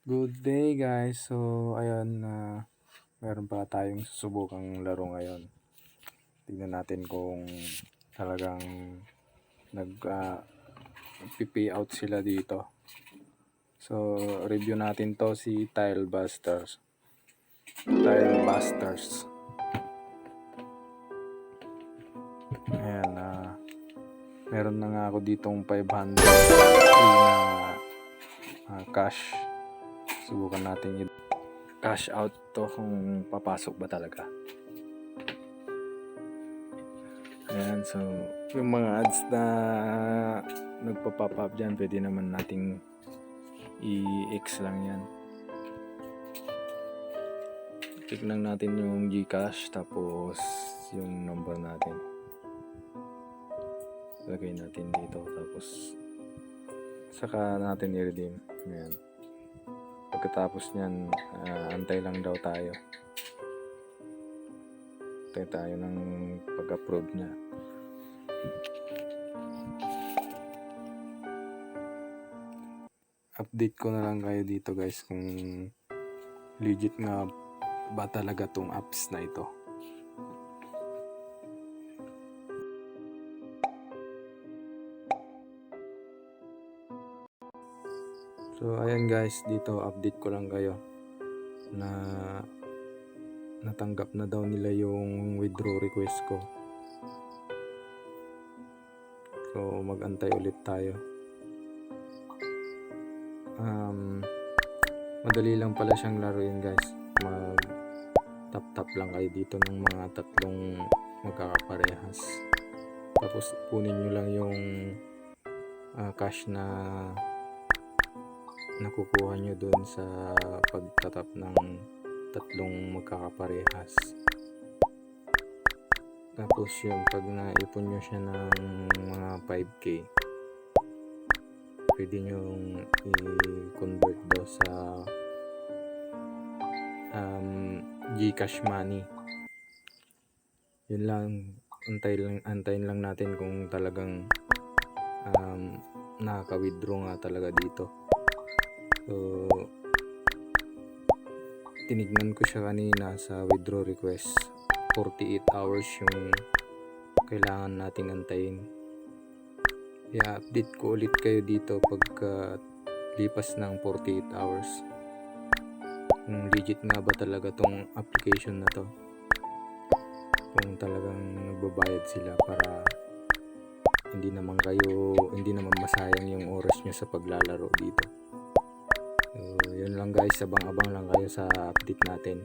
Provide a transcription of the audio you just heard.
Good day guys. So ayun, meron pa tayong susubukang laro ngayon. Tingnan natin kung talagang nag out sila dito. So review natin to si Tile Busters. Ayan, meron na nga ako ditong 500 na cash. Subukan natin cash out to kung papasok ba talaga. Ayan, so yung mga ads na nagpa-pop up dyan, pwede naman nating i-X lang yan. Tignan natin yung Gcash tapos yung number natin. Lagay natin dito tapos saka natin i-redeem. Ayan. Pagkatapos nyan, antay lang daw tayo. Antay tayo ng pag-approve niya. Update ko na lang kayo dito guys kung legit nga ba talaga tong apps na ito. So ayan guys, dito update ko lang kayo na natanggap na daw nila yung withdraw request ko. So mag-antay ulit tayo. Madali lang pala siyang laruin guys. Mag tap lang kayo dito ng mga tatlong magkakaparehas. Tapos punin nyo lang yung cash na nakukuha nyo dun sa pagtatap ng tatlong magkakaparehas. Tapos yun, pag naipon nyo siya ng mga 5k, pwede nyo i-convert daw sa Gcash money. Yun lang, antayin lang natin kung talagang nakaka-withdraw nga talaga dito. So tinignan ko siya kanina sa withdraw request, 48 hours yung kailangan nating antayin. Kaya update ko ulit kayo dito pagka lipas ng 48 hours kung legit nga ba talaga tong application na to, kung talagang nagbabayad sila para hindi naman masayang yung oras nyo sa paglalaro dito. So yun lang guys, abang-abang lang kayo sa update natin.